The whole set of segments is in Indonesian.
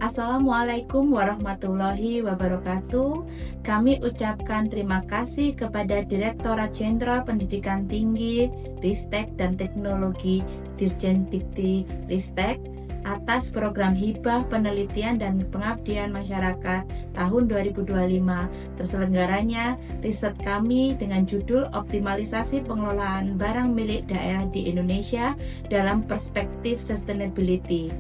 Assalamualaikum warahmatullahi wabarakatuh. Kami ucapkan terima kasih kepada Direktorat Jenderal Pendidikan Tinggi, Ristek dan Teknologi Dirjen Dikti Ristek atas program hibah penelitian dan pengabdian masyarakat tahun 2025. Terselenggaranya riset kami dengan judul Optimalisasi Pengelolaan Barang Milik Daerah di Indonesia dalam Perspektif Sustainability.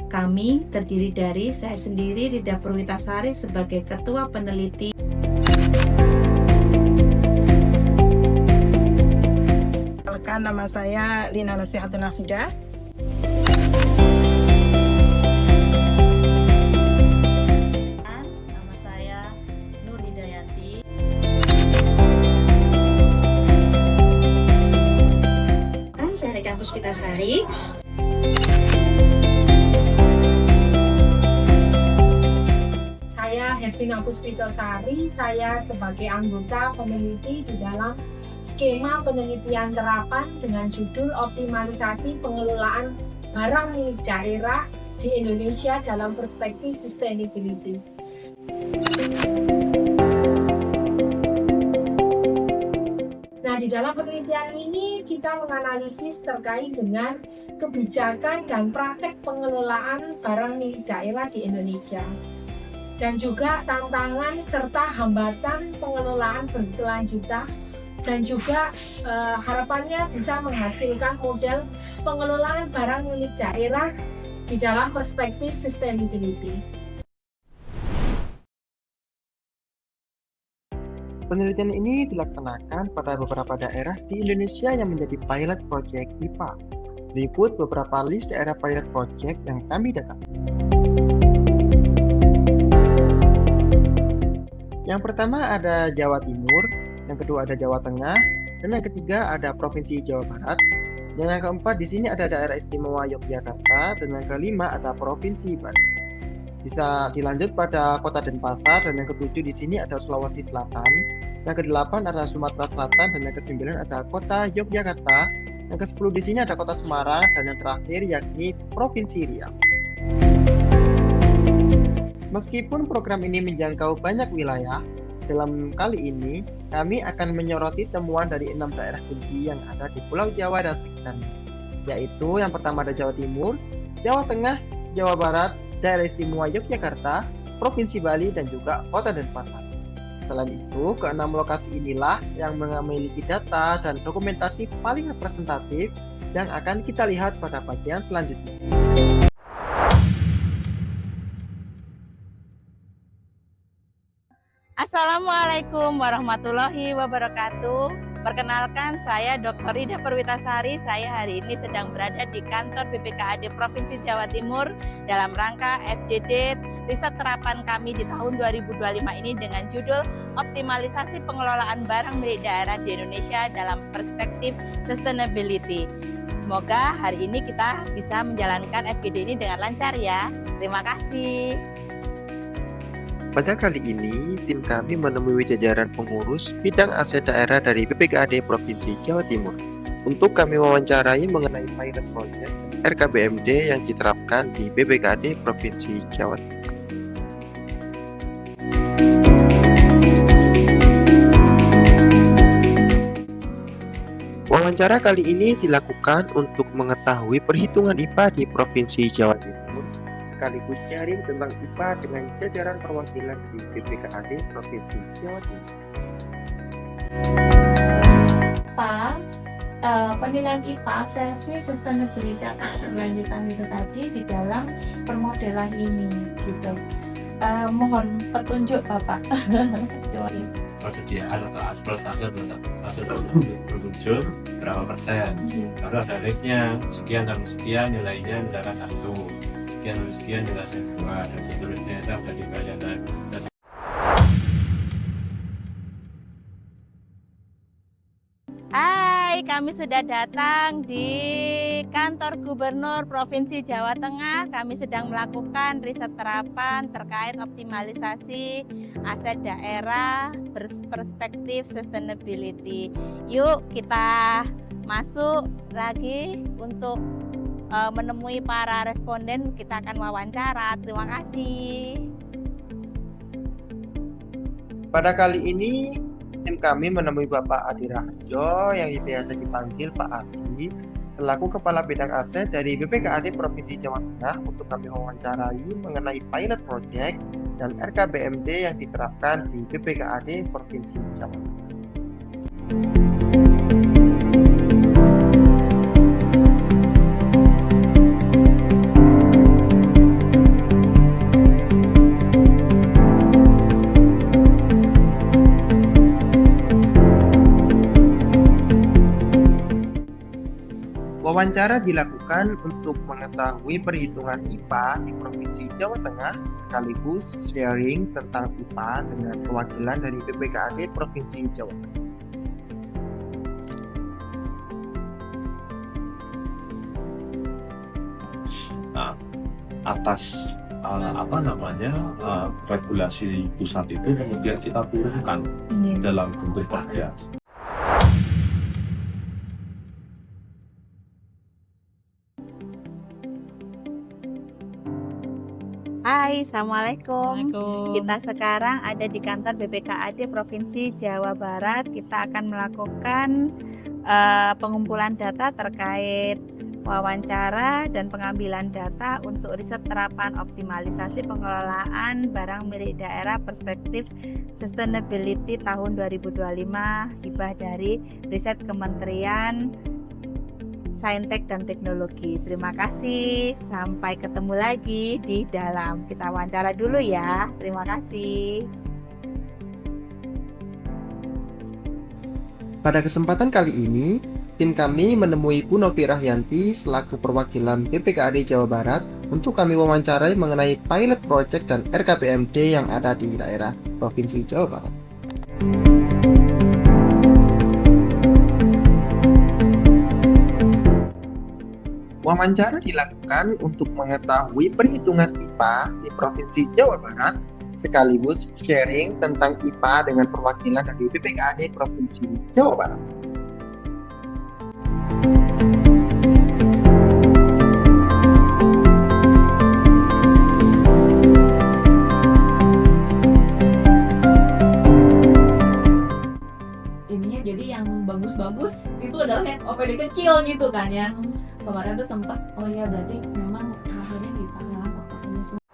Kami terdiri dari saya sendiri, Rida Purwitasari, sebagai Ketua Peneliti. Nama saya Lina Nasihatun Afidah. Nama saya Nur Hidayati. Saya Rika Puspitasari. Saya Hervina Puspitasari, saya sebagai anggota peneliti di dalam skema penelitian terapan dengan judul Optimalisasi Pengelolaan Barang Milik Daerah di Indonesia dalam Perspektif Sustainability. Nah, di dalam penelitian ini kita menganalisis terkait dengan kebijakan dan praktek pengelolaan barang milik daerah di Indonesia, dan juga tantangan serta hambatan pengelolaan berkelanjutan, dan juga harapannya bisa menghasilkan model pengelolaan barang milik daerah di dalam perspektif sustainability. Penelitian ini dilaksanakan pada beberapa daerah di Indonesia yang menjadi pilot project IPA. Berikut beberapa list daerah pilot project yang kami data. Yang pertama ada Jawa Timur, yang kedua ada Jawa Tengah, dan yang ketiga ada Provinsi Jawa Barat. Dan yang keempat di sini ada Daerah Istimewa Yogyakarta, dan yang kelima ada Provinsi Bali. Bisa dilanjut pada Kota Denpasar, dan yang ketujuh di sini ada Sulawesi Selatan, yang kedelapan ada Sumatera Selatan, dan yang kesembilan ada Kota Yogyakarta, yang ke-10 di sini ada Kota Semarang, dan yang terakhir yakni Provinsi Riau. Meskipun program ini menjangkau banyak wilayah, dalam kali ini kami akan menyoroti temuan dari 6 daerah kunci yang ada di Pulau Jawa dan sekitarnya, yaitu yang pertama ada Jawa Timur, Jawa Tengah, Jawa Barat, Daerah Istimewa Yogyakarta, Provinsi Bali, dan juga Kota Denpasar. Selain itu, ke-6 lokasi inilah yang memiliki data dan dokumentasi paling representatif yang akan kita lihat pada bagian selanjutnya. Assalamualaikum warahmatullahi wabarakatuh. Perkenalkan, saya Dr. Rida Purwitasari. Saya hari ini sedang berada di kantor BPKAD Provinsi Jawa Timur dalam rangka FGD riset terapan kami di tahun 2025 ini dengan judul Optimalisasi Pengelolaan Barang Milik Daerah di Indonesia dalam Perspektif Sustainability. Semoga hari ini kita bisa menjalankan FGD ini dengan lancar ya. Terima kasih. Pada kali ini, tim kami menemui jajaran pengurus bidang aset daerah dari BPKAD Provinsi Jawa Timur untuk kami wawancarai mengenai pilot project RKBMD yang diterapkan di BPKAD Provinsi Jawa Timur. Wawancara kali ini dilakukan untuk mengetahui perhitungan IPA di Provinsi Jawa Timur, sekaligus sharing tentang IPA dengan jajaran perwakilan di BPKAD Provinsi Jawa Timur. Penilaian IPA versi sustainability atas keberlanjutan itu tadi di dalam permodelan ini gitu. Mohon petunjuk Bapak. Persediaan atau aspal hasil berwujud berapa persen, lalu ada listnya sekian tambah sekian nilainya misalkan 1, sekian tambah sekian nilainya 2, dan seterusnya itu sudah dibayarkan. Hai, kami sudah datang di kantor Gubernur Provinsi Jawa Tengah. Kami sedang melakukan riset terapan terkait optimalisasi aset daerah berperspektif sustainability. Yuk kita masuk lagi untuk menemui para responden, kita akan wawancara. Terima kasih. Pada kali ini, tim kami menemui Bapak Adi Raharjo yang biasa dipanggil Pak Adi selaku Kepala Bidang Aset dari BPKAD Provinsi Jawa Tengah untuk kami wawancarai mengenai pilot project dan RKBMD yang diterapkan di BPKAD Provinsi Jawa Tengah. Wawancara dilakukan untuk mengetahui perhitungan IPA di Provinsi Jawa Tengah sekaligus sharing tentang IPA dengan perwakilan dari BPKAD Provinsi Jawa Tengah. Nah, atas regulasi pusat itu kemudian kita turunkan dalam bentuk perda. Hai, Assalamualaikum. Kita sekarang ada di kantor BPKAD Provinsi Jawa Barat. Kita akan melakukan pengumpulan data terkait wawancara dan pengambilan data untuk riset terapan optimalisasi pengelolaan barang milik daerah perspektif sustainability tahun 2025, hibah dari riset Kementerian Saintek dan Teknologi. Terima kasih. Sampai ketemu lagi di dalam. Kita wawancara dulu ya. Terima kasih. Pada kesempatan kali ini, tim kami menemui Bu Novi Rahyanti selaku perwakilan BPKAD Jawa Barat untuk kami wawancarai mengenai pilot project dan RKBMD yang ada di daerah Provinsi Jawa Barat. Wawancara dilakukan untuk mengetahui perhitungan IPA di Provinsi Jawa Barat sekaligus sharing tentang IPA dengan perwakilan dari BPKAD Provinsi Jawa Barat. Ininya jadi yang bagus-bagus itu adalah yang OPD kecil gitu kan ya. Kemarin tuh sempat, oh ya berarti memang hasilnya dipakai dalam faktor penyesuaian.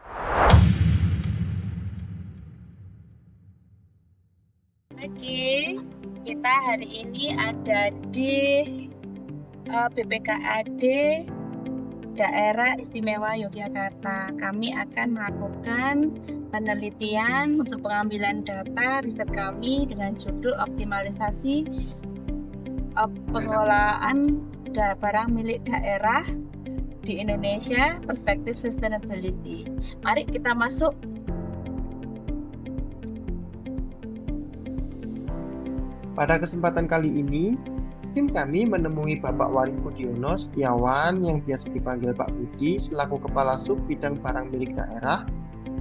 Pagi, kita hari ini ada di BPKAD Daerah Istimewa Yogyakarta. Kami akan melakukan penelitian untuk pengambilan data riset kami dengan judul optimalisasi pengelolaan barang milik daerah di Indonesia perspektif sustainability. Mari kita masuk. Pada kesempatan kali ini, tim kami menemui Bapak Waring Budiono Setiawan yang biasa dipanggil Pak Budi selaku Kepala Sub Bidang Barang Milik Daerah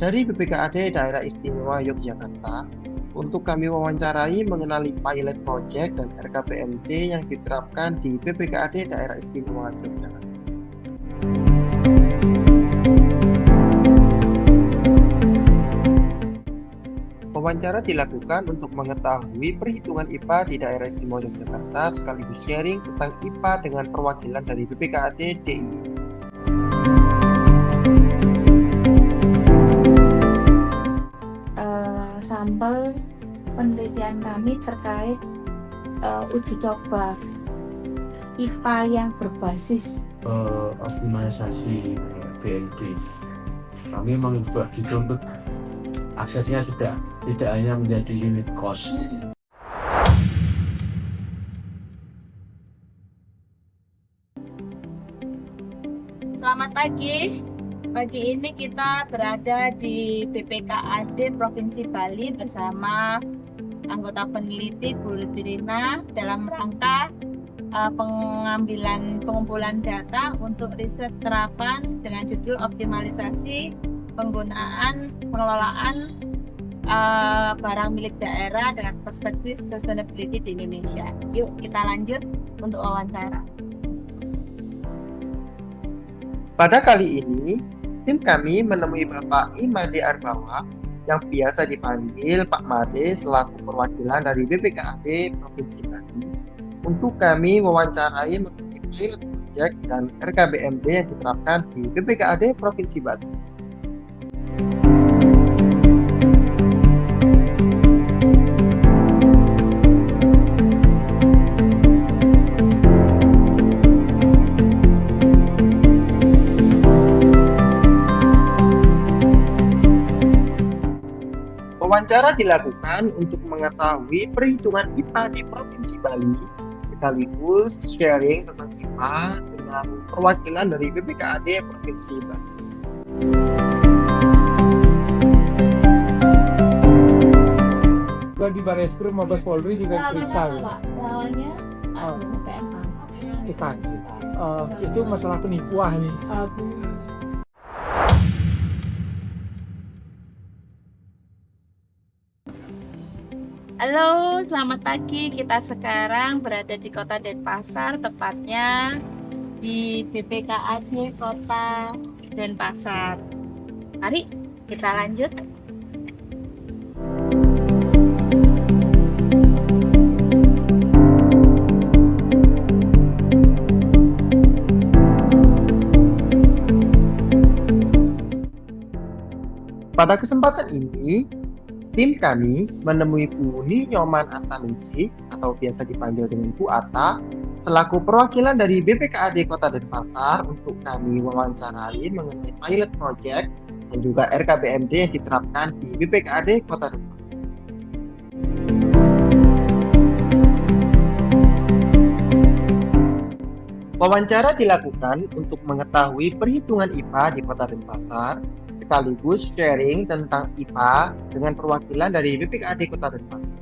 dari BPKAD Daerah Istimewa Yogyakarta untuk kami wawancarai mengenai pilot project dan RKBMD yang diterapkan di BPKAD Daerah Istimewa Yogyakarta. Wawancara dilakukan untuk mengetahui perhitungan IPA di Daerah Istimewa Yogyakarta sekaligus sharing tentang IPA dengan perwakilan dari BPKAD DIY. Sampel penelitian kami terkait uji coba IPA yang berbasis optimalisasi BLD. Kami mengubah gitu untuk aksesnya tidak hanya menjadi unit cost. Selamat pagi. Pagi ini kita berada di BPKAD Provinsi Bali bersama anggota peneliti Bu Lutfirina dalam rangka pengumpulan data untuk riset terapan dengan judul optimalisasi pengelolaan barang milik daerah dengan perspektif sustainability di Indonesia. Yuk kita lanjut untuk wawancara. Pada kali ini, tim kami menemui Bapak Imade Arbawa yang biasa dipanggil Pak Made selaku perwakilan dari BPKAD Provinsi Bali untuk kami wawancarai mengenai pilot project dan RKBMD yang diterapkan di BPKAD Provinsi Bali. Wawancara dilakukan untuk mengetahui perhitungan IPA di Provinsi Bali, sekaligus sharing tentang IPA dengan perwakilan dari BPKAD Provinsi Bali. Di Barreskrim Mabes Polri juga periksa. Lawannya TMA. IPA. Itu masalah penipuan nih. Halo, selamat pagi. Kita sekarang berada di Kota Denpasar, tepatnya di BPKAD Kota Denpasar. Mari kita lanjut. Pada kesempatan ini, tim kami menemui Bu Nyoman Ataningsih atau biasa dipanggil dengan Bu Ata selaku perwakilan dari BPKAD Kota Denpasar untuk kami wawancarai mengenai pilot project dan juga RKBMD yang diterapkan di BPKAD Kota Denpasar. Wawancara dilakukan untuk mengetahui perhitungan IPA di Kota Denpasar, sekaligus sharing tentang IPA dengan perwakilan dari BPKAD Kota Denpasar.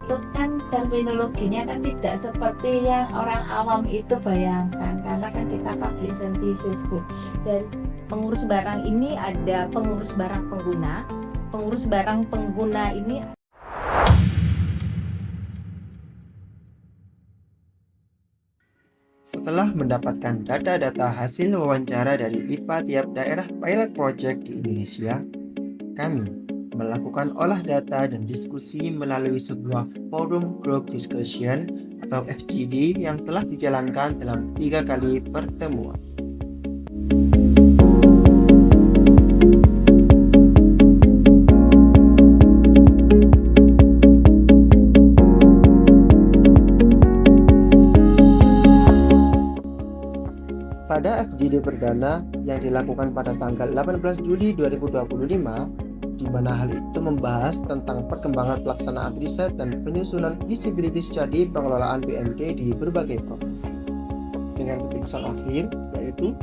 Itu kan terminologinya kan tidak seperti yang orang awam itu bayangkan, karena kan kita public services, Bu. Dari Pengurus barang ini ada pengurus barang pengguna. Pengurus barang pengguna ini Setelah mendapatkan data-data hasil wawancara dari IPA tiap daerah pilot project di Indonesia, kami melakukan olah data dan diskusi melalui sebuah forum group discussion atau FGD yang telah dijalankan dalam 3 kali pertemuan. Pada FGD perdana yang dilakukan pada tanggal 18 Juli 2025, di mana hal itu membahas tentang perkembangan pelaksanaan riset dan penyusunan feasibility study pengelolaan BMD di berbagai provinsi. Dengan keputusan akhir, yaitu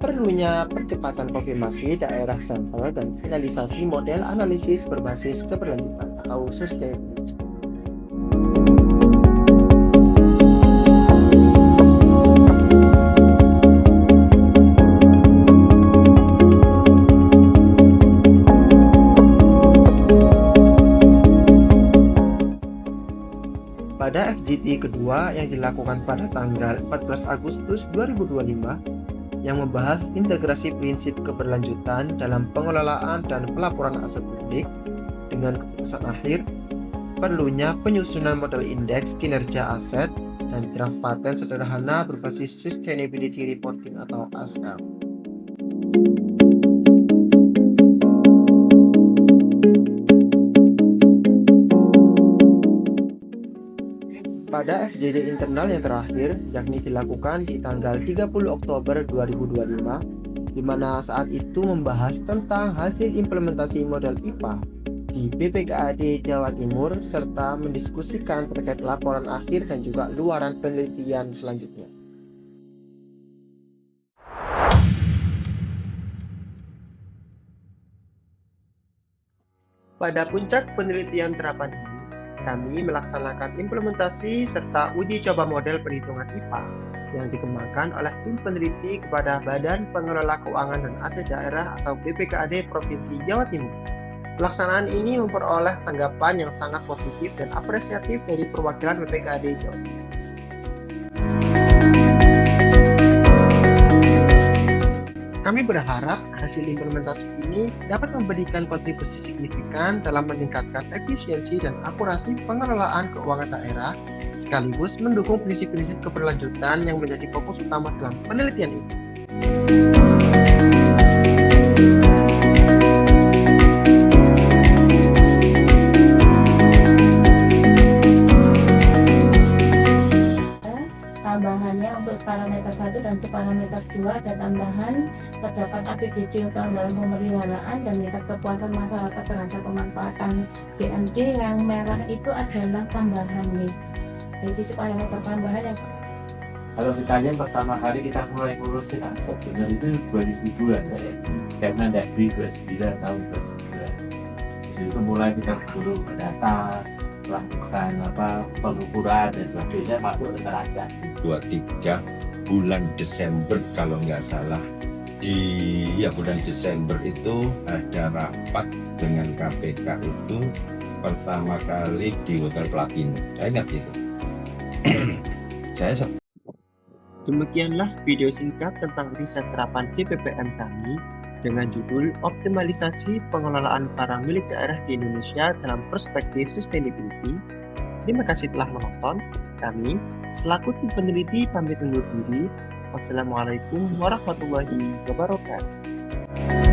perlunya percepatan konfirmasi daerah sampel dan finalisasi model analisis berbasis keberlanjutan atau sustainability. Pada FGD kedua yang dilakukan pada tanggal 14 Agustus 2025 yang membahas integrasi prinsip keberlanjutan dalam pengelolaan dan pelaporan aset publik, dengan keputusan akhir perlunya penyusunan model indeks kinerja aset dan draft paten sederhana berbasis Sustainability Reporting atau ASR. Pada FGD internal yang terakhir, yakni dilakukan di tanggal 30 Oktober 2025, di mana saat itu membahas tentang hasil implementasi model IPA di BPKAD Jawa Timur serta mendiskusikan terkait laporan akhir dan juga luaran penelitian selanjutnya. Pada puncak penelitian terapan ini, kami melaksanakan implementasi serta uji coba model perhitungan IPA yang dikembangkan oleh tim peneliti kepada Badan Pengelola Keuangan dan Aset Daerah atau BPKAD Provinsi Jawa Timur. Pelaksanaan ini memperoleh tanggapan yang sangat positif dan apresiatif dari perwakilan BPKAD Jawa Timur. Kami berharap hasil implementasi ini dapat memberikan kontribusi signifikan dalam meningkatkan efisiensi dan akurasi pengelolaan keuangan daerah, sekaligus mendukung prinsip-prinsip keberlanjutan yang menjadi fokus utama dalam penelitian ini. Tambahannya untuk parameter 1 dan parameter 2 ada tambahan terdapat APBD untuk anggaran pemeliharaan dan tingkat kepuasan masyarakat terhadap pemanfaatan BMD. Yang merah itu adalah tambahan nih. Dari sisi parameter tambahan yang Kalau ditanya pertama hari kita mulai ngurusin aset benar itu 2002 ya. Kemendagri 29 tahun 2002. Di situ mulai kita suruh mendata, melakukan pengukuran dan sebagainya, masuk ke neraca. 23 bulan Desember kalau nggak salah, di bulan Desember itu ada rapat dengan KPK itu pertama kali di Hotel Platinum. Saya ingat itu. Demikianlah video singkat tentang riset terapan DPPM kami dengan judul Optimalisasi Pengelolaan Barang Milik Daerah di Indonesia dalam Perspektif Sustainability. Terima kasih telah menonton. Kami selaku tim peneliti pamit undur diri. Wassalamualaikum warahmatullahi wabarakatuh.